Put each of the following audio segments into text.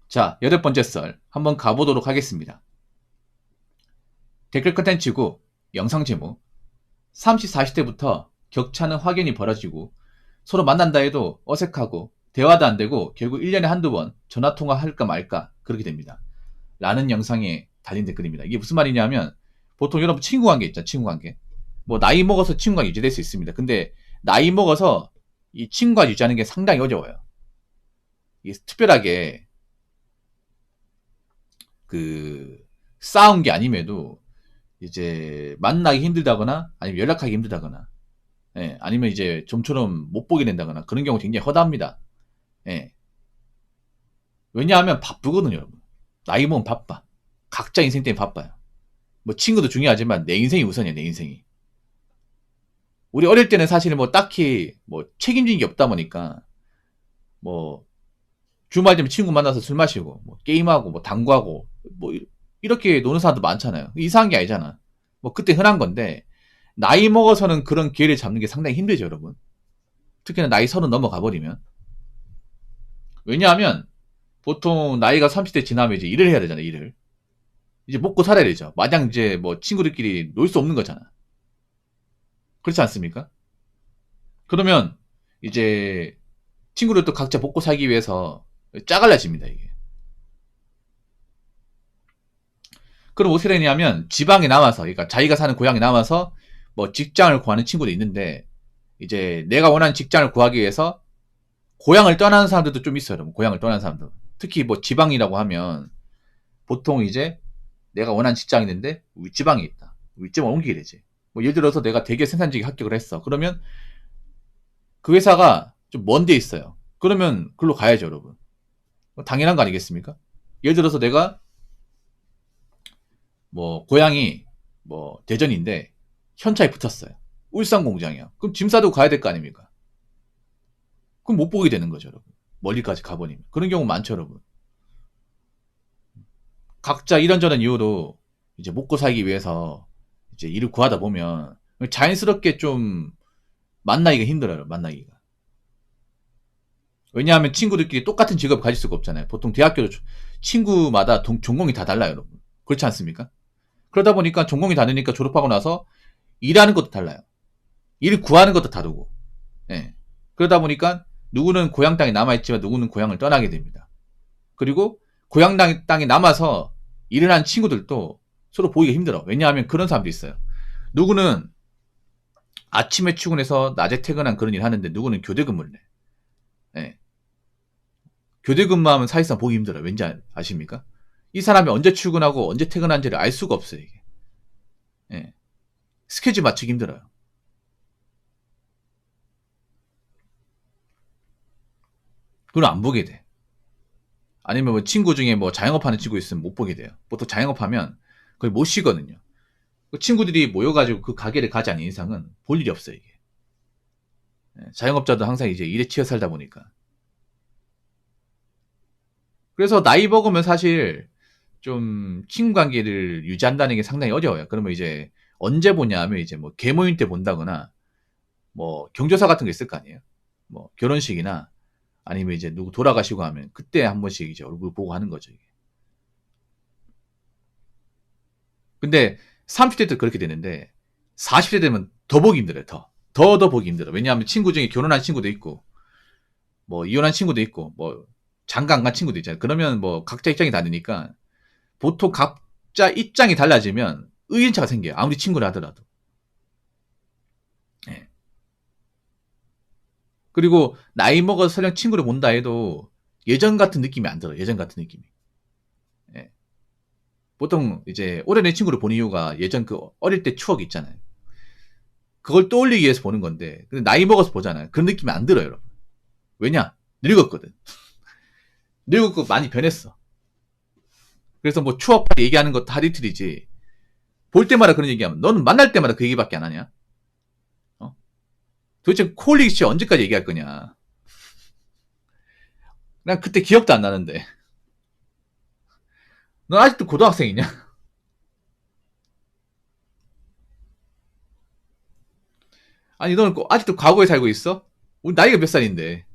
자, 8번째 썰 한번 가보도록 하겠습니다. 댓글 컨텐츠고 영상 제목 30, 40대부터 격차는 확연히 벌어지고 서로 만난다 해도 어색하고 대화도 안 되고 결국 1년에 한두 번 전화통화 할까 말까 그렇게 됩니다. 라는 영상에 달린 댓글입니다. 이게 무슨 말이냐면 보통 여러분 친구 관계 있죠. 친구 관계. 뭐 나이 먹어서 친구가 유지될 수 있습니다. 근데 나이 먹어서 이 친구가 유지하는 게 상당히 어려워요. 이게 특별하게 싸운 게 아님에도 이제 만나기 힘들다거나 아니면 연락하기 힘들다거나 아니면 이제 좀처럼 못 보게 된다거나 그런 경우 굉장히 허다합니다. 예. 왜냐하면 바쁘거든요, 여러분. 나이 먹으면 바빠. 각자 인생 때문에 바빠요. 뭐 친구도 중요하지만 내 인생이 우선이야, 내 인생이. 우리 어릴 때는 사실 뭐 딱히 뭐 책임진 게 없다 보니까 뭐 주말 되면 친구 만나서 술 마시고 뭐 게임하고 뭐 당구하고 뭐 이렇게 노는 사람도 많잖아요. 이상한 게 아니잖아. 뭐 그때 흔한 건데 나이 먹어서는 그런 기회를 잡는 게 상당히 힘들죠, 여러분. 특히나 나이 30 넘어가 버리면. 왜냐하면 보통 나이가 30대 지나면 이제 일을 해야 되잖아요, 일을. 이제 먹고 살아야 되죠. 마냥 이제 뭐 친구들끼리 놀 수 없는 거잖아. 그렇지 않습니까? 그러면 이제 친구들도 각자 먹고 살기 위해서 짜갈라집니다, 이게. 그럼 어떻게 되냐면 지방에 남아서, 그러니까 자기가 사는 고향에 남아서 뭐 직장을 구하는 친구도 있는데 이제 내가 원하는 직장을 구하기 위해서 고향을 떠나는 사람들도 좀 있어요, 여러분. 고향을 떠나는 사람들. 특히 뭐 지방이라고 하면 보통 이제 내가 원하는 직장이 있는데 윗지방에 있다. 윗지방을 옮기게 되지. 뭐 예를 들어서 내가 대기업 생산직에 합격을 했어. 그러면 그 회사가 좀 먼 데 있어요. 그러면 글로 가야죠, 여러분. 당연한 거 아니겠습니까? 예를 들어서 내가 뭐 고향이 뭐 대전인데 현차에 붙었어요. 울산 공장이야. 그럼 짐 싸두고 가야 될 거 아닙니까? 그럼 못 보게 되는 거죠, 여러분. 멀리까지 가버리면. 그런 경우 많죠, 여러분. 각자 이런저런 이유로 이제 먹고 살기 위해서 이제 일을 구하다 보면 자연스럽게 좀 만나기가 힘들어요, 만나기가. 왜냐하면 친구들끼리 똑같은 직업을 가질 수가 없잖아요. 보통 대학교도 친구마다 전공이 다 달라요, 여러분. 그렇지 않습니까? 그러다 보니까 전공이 다르니까 졸업하고 나서 일하는 것도 달라요. 일을 구하는 것도 다르고. 예. 그러다 보니까 누구는 고향 땅에 남아있지만 누구는 고향을 떠나게 됩니다. 그리고 고향 땅에 남아서 일을 한 친구들도 서로 보기가 힘들어. 왜냐하면 그런 사람도 있어요. 누구는 아침에 출근해서 낮에 퇴근한 그런 일을 하는데 누구는 교대 근무를 해. 예. 교대 근무하면 사실상 보기 힘들어요. 왠지 아십니까? 이 사람이 언제 출근하고 언제 퇴근한지를 알 수가 없어요. 이게. 예. 스케줄 맞추기 힘들어요. 그걸 안 보게 돼. 아니면 뭐 친구 중에 뭐 자영업하는 친구 있으면 못 보게 돼요. 보통 자영업하면 거의 못 쉬거든요. 그 친구들이 모여가지고 그 가게를 가지 않는 이상은 볼 일이 없어요, 이게. 예, 자영업자도 항상 이제 일에 치여 살다 보니까. 그래서 나이 먹으면 사실 좀 친구 관계를 유지한다는 게 상당히 어려워요. 그러면 이제 언제 보냐 하면 이제 뭐 계모임 때 본다거나 뭐 경조사 같은 거 있을 거 아니에요. 뭐 결혼식이나 아니면 이제 누구 돌아가시고 하면 그때 한 번씩 이제 얼굴 보고 하는 거죠, 이게. 근데 30대 때 그렇게 되는데 40대 되면 더 보기 힘들어요. 더 보기 힘들어. 왜냐하면 친구 중에 결혼한 친구도 있고 뭐 이혼한 친구도 있고 뭐 장가 안 간 친구도 있잖아요. 그러면 뭐 각자 입장이 다르니까 보통 각자 입장이 달라지면 의견차가 생겨요. 아무리 친구를 하더라도. 예. 그리고 나이 먹어서 설령 친구를 본다 해도 예전 같은 느낌이 안 들어요. 예전 같은 느낌이. 예. 보통 이제 오래된 친구를 본 이유가 예전 그 어릴 때 추억 있잖아요. 그걸 떠올리기 위해서 보는 건데 근데 나이 먹어서 보잖아요. 그런 느낌이 안 들어요, 여러분. 왜냐? 늙었거든. 늙었고 많이 변했어. 그래서 뭐 추억 얘기하는 것도 하루 이틀이지. 볼 때마다 그런 얘기하면 너는 만날 때마다 그 얘기밖에 안 하냐? 어? 도대체 콜릭씨 언제까지 얘기할 거냐? 난 그때 기억도 안 나는데. 너 아직도 고등학생이냐? 아니 너는 아직도 과거에 살고 있어? 우리 나이가 몇 살인데.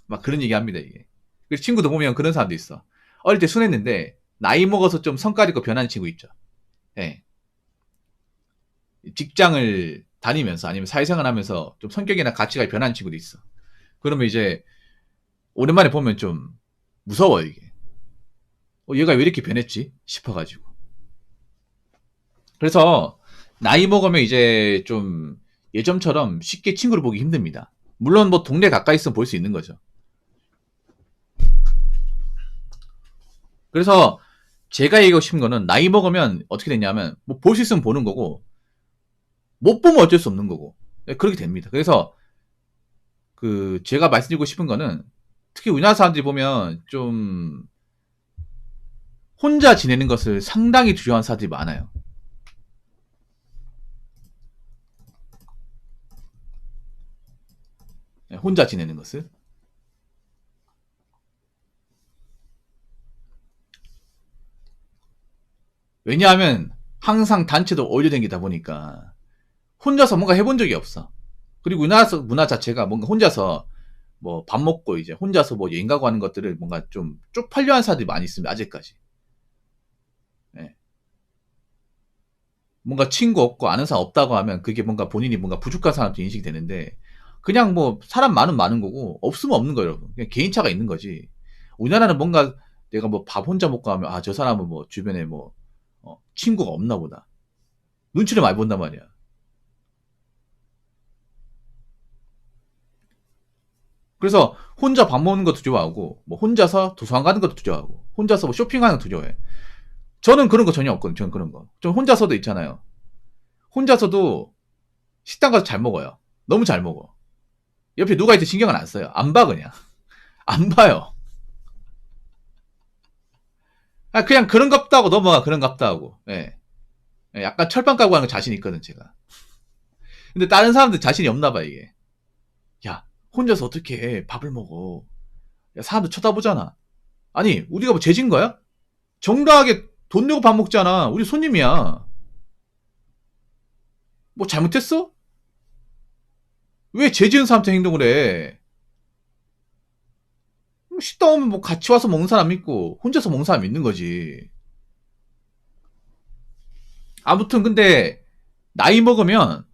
막 그런 얘기 합니다, 이게. 그래서 친구도 보면 그런 사람도 있어. 어릴 때 순했는데 나이 먹어서 좀 성깔 있고 변하는 친구 있죠. 예. 직장을 다니면서 아니면 사회생활 하면서 좀 성격이나 가치가 변하는 친구도 있어. 그러면 이제 오랜만에 보면 좀 무서워 이게. 얘가 왜 이렇게 변했지 싶어가지고. 그래서 나이 먹으면 이제 좀 예전처럼 쉽게 친구를 보기 힘듭니다. 물론 뭐 동네 가까이 있으면 볼 수 있는 거죠. 그래서 제가 얘기하고 싶은 거는 나이 먹으면 어떻게 되냐면 뭐 볼 수 있으면 보는 거고 못 보면 어쩔 수 없는 거고 그렇게 됩니다. 그래서 그 제가 말씀드리고 싶은 거는 특히 우리나라 사람들이 보면 좀 혼자 지내는 것을 상당히 두려워하는 사람들이 많아요. 혼자 지내는 것을. 왜냐하면 항상 단체도 어울려다니다 보니까 혼자서 뭔가 해본 적이 없어. 그리고 우리나라 문화 자체가 뭔가 혼자서 뭐 밥 먹고 이제 혼자서 뭐 여행 가고 하는 것들을 뭔가 좀 쪽팔려 하는 사람들이 많이 있습니다. 아직까지. 예. 뭔가 친구 없고 아는 사람 없다고 하면 그게 뭔가 본인이 뭔가 부족한 사람도 인식이 되는데 그냥 뭐 사람 많은 거고 없으면 없는 거예요, 여러분. 그냥 개인차가 있는 거지. 우리나라는 뭔가 내가 뭐 밥 혼자 먹고 하면 아, 저 사람은 뭐 주변에 뭐 친구가 없나 보다. 눈치를 많이 본단 말이야. 그래서 혼자 밥 먹는 것도 좋아하고 뭐 혼자서 도서관 가는 것도 좋아하고 혼자서 뭐 쇼핑하는 것도 좋아해. 저는 그런 거 전혀 없거든요. 저는 그런 거. 저 혼자서도 있잖아요. 혼자서도 식당 가서 잘 먹어요. 너무 잘 먹어. 옆에 누가 있든 신경을 안 써요. 안 봐 그냥. 안 봐요. 그냥 그런 갑다 하고 넘어가. 그런 갑다 하고. 예. 약간 철판 까고 하는 거 자신 있거든 제가. 근데 다른 사람들 자신이 없나 봐 이게. 야 혼자서 어떻게 밥을 먹어. 야, 사람들 쳐다보잖아. 아니 우리가 뭐 죄진 거야? 정당하게 돈 내고 밥 먹잖아. 우리 손님이야. 뭐 잘못했어? 왜 죄 지은 사람한테 행동을 해? 식당 오면 뭐 같이 와서 먹는 사람 있고 혼자서 먹는 사람 있는 거지. 아무튼 근데 나이 먹으면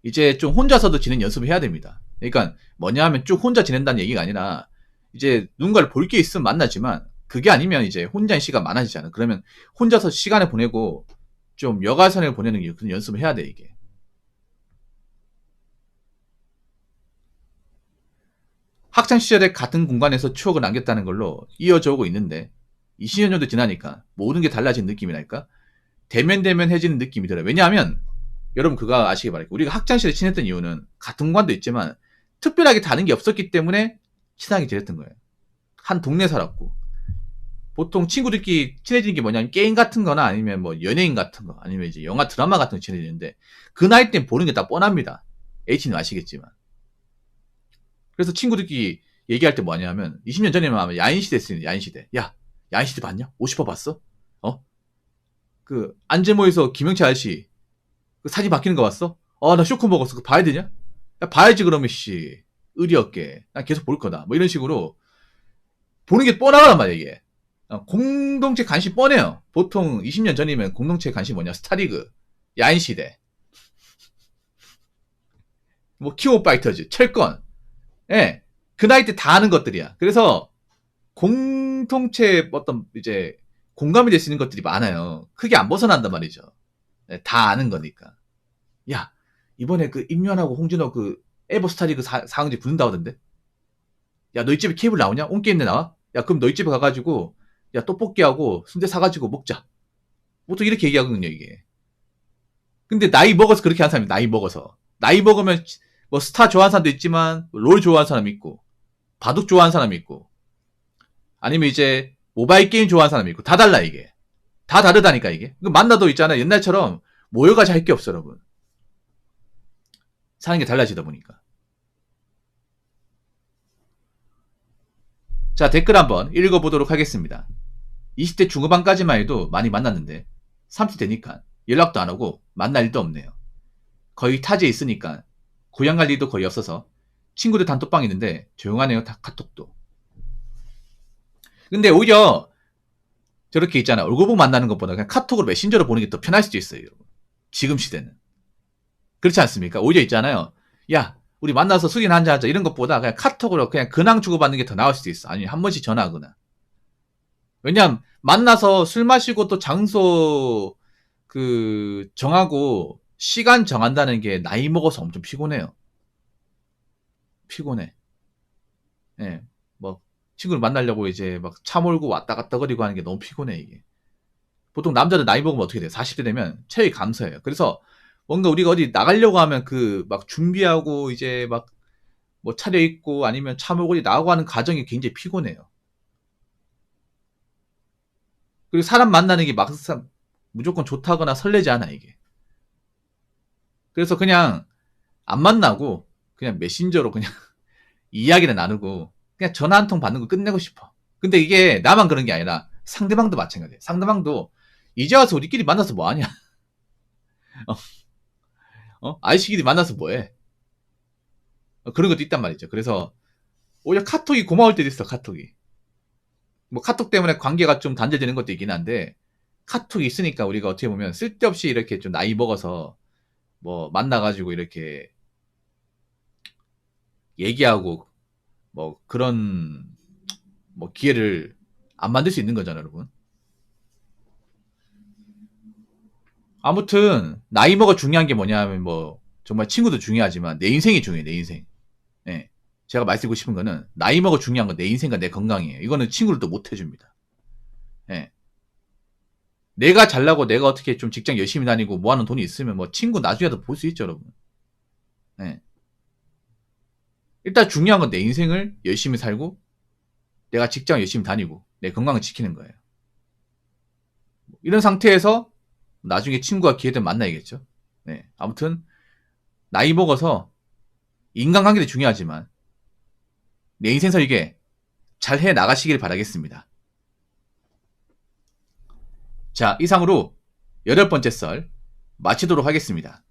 이제 좀 혼자서도 지내는 연습을 해야 됩니다. 그러니까 뭐냐 하면 쭉 혼자 지낸다는 얘기가 아니라 이제 누군가를 볼 게 있으면 만나지만 그게 아니면 이제 혼자인 시간 많아지잖아. 그러면 혼자서 시간을 보내고 좀 여가생을 보내는 그런 연습을 해야 돼 이게. 학창시절에 같은 공간에서 추억을 남겼다는 걸로 이어져 오고 있는데 20년 정도 지나니까 모든 게 달라진 느낌이랄까? 대면대면해지는 느낌이 들어요. 왜냐하면 여러분 그거 아시기 바랄게요. 우리가 학창시절에 친했던 이유는 같은 공간도 있지만 특별하게 다른 게 없었기 때문에 친하게 지냈던 거예요. 한 동네 살았고 보통 친구들끼리 친해지는 게 뭐냐면 게임 같은 거나 아니면 뭐 연예인 같은 거 아니면 이제 영화 드라마 같은 거 친해지는데 그 나이 땐 보는 게 딱 뻔합니다. H는 아시겠지만. 그래서 친구들끼리 얘기할 때 뭐냐면 20년 전에만 하면 야인시대 했으니 야인시대. 야 야인시대 봤냐? 50화 봤어? 그 안재모에서 김영철 아저씨 그 사진 바뀌는 거 봤어? 나 쇼크 먹었어. 그거 봐야 되냐? 야, 봐야지 그러면 씨 의리 없게 난 계속 볼 거다. 뭐 이런 식으로 보는 게 뻔하단 말이야 이게. 공동체 관심 뻔해요. 보통 20년 전이면 공동체 관심 뭐냐? 스타리그, 야인시대, 뭐 킹오파이터즈, 철권. 예, 그 나이 때 다 아는 것들이야. 그래서 공동체 어떤 이제 공감이 될 수 있는 것들이 많아요. 크게 안 벗어난단 말이죠. 네, 다 아는 거니까. 야, 이번에 그 임요한하고 홍진호 그 에버스타리그 상은지 붙는다 하던데? 야, 너희 집에 케이블 나오냐? 온게임내 나와? 야, 그럼 너희 집에 가가지고, 야, 떡볶이하고 순대 사가지고 먹자. 보통 이렇게 얘기하거든요, 이게. 근데 나이 먹어서 그렇게 하는 사람이 나이 먹어서. 나이 먹으면 뭐 스타 좋아하는 사람도 있지만, 롤 좋아하는 사람이 있고, 바둑 좋아하는 사람이 있고, 아니면 이제 모바일 게임 좋아하는 사람이 있고, 다 달라, 이게. 다 다르다니까, 이게. 만나도 있잖아요. 옛날처럼 모여가지고 할 게 없어, 여러분. 사는 게 달라지다 보니까. 자, 댓글 한번 읽어보도록 하겠습니다. 20대 중후반까지만 해도 많이 만났는데 30대 되니까 연락도 안 오고 만날 일도 없네요. 거의 타지에 있으니까 고향 갈 일도 거의 없어서 친구들 단톡방 있는데 조용하네요. 카톡도. 근데 오히려 저렇게 있잖아. 얼굴 보고 만나는 것보다 그냥 카톡으로 메신저로 보는 게 더 편할 수도 있어요. 지금 시대는. 그렇지 않습니까? 오히려 있잖아요. 야, 우리 만나서 술이나 한잔 하자. 이런 것보다 그냥 카톡으로 그냥 근황 주고받는 게 더 나을 수도 있어. 아니면 한 번씩 전화하거나. 왜냐면 만나서 술 마시고 또 장소 정하고 시간 정한다는 게 나이 먹어서 엄청 피곤해요. 피곤해. 예. 뭐 친구를 만나려고 이제 막 차 몰고 왔다 갔다 거리고 하는 게 너무 피곤해 이게. 보통 남자들 나이 먹으면 어떻게 돼요? 40대 되면 체력이 감소해요. 그래서 뭔가 우리가 어디 나가려고 하면 막 준비하고 이제 막 뭐 차려입고 아니면 차 몰고 어디 나가고 하는 과정이 굉장히 피곤해요. 그리고 사람 만나는 게 막상 무조건 좋다거나 설레지 않아 이게. 그래서 그냥 안 만나고 그냥 메신저로 그냥 이야기를 나누고 그냥 전화 한 통 받는 거 끝내고 싶어. 근데 이게 나만 그런 게 아니라 상대방도 마찬가지야. 상대방도 이제 와서 우리끼리 만나서 뭐 하냐? 아이씨끼리 만나서 뭐 해? 그런 것도 있단 말이죠. 그래서 오히려 카톡이 고마울 때도 있어. 카톡이. 뭐 카톡 때문에 관계가 좀 단절되는 것도 있긴 한데 카톡이 있으니까 우리가 어떻게 보면 쓸데없이 이렇게 좀 나이 먹어서 뭐 만나가지고 이렇게 얘기하고 뭐 그런 뭐 기회를 안 만들 수 있는 거잖아요, 여러분. 아무튼 나이 먹어 중요한 게 뭐냐면 뭐 정말 친구도 중요하지만 내 인생이 중요해, 내 인생. 예. 제가 말씀드리고 싶은 거는 나이 먹어 중요한 건 내 인생과 내 건강이에요. 이거는 친구들도 못 해줍니다. 예. 내가 잘나고 내가 어떻게 좀 직장 열심히 다니고 모아놓은 돈이 있으면 뭐 친구 나중에도 볼 수 있죠, 여러분. 예. 일단 중요한 건 내 인생을 열심히 살고 내가 직장 열심히 다니고 내 건강을 지키는 거예요. 이런 상태에서 나중에 친구가 기회 되면 만나야겠죠. 네. 아무튼 나이 먹어서 인간관계도 중요하지만 내 인생 설계 잘 해 나가시길 바라겠습니다. 자, 이상으로 8번째 썰 마치도록 하겠습니다.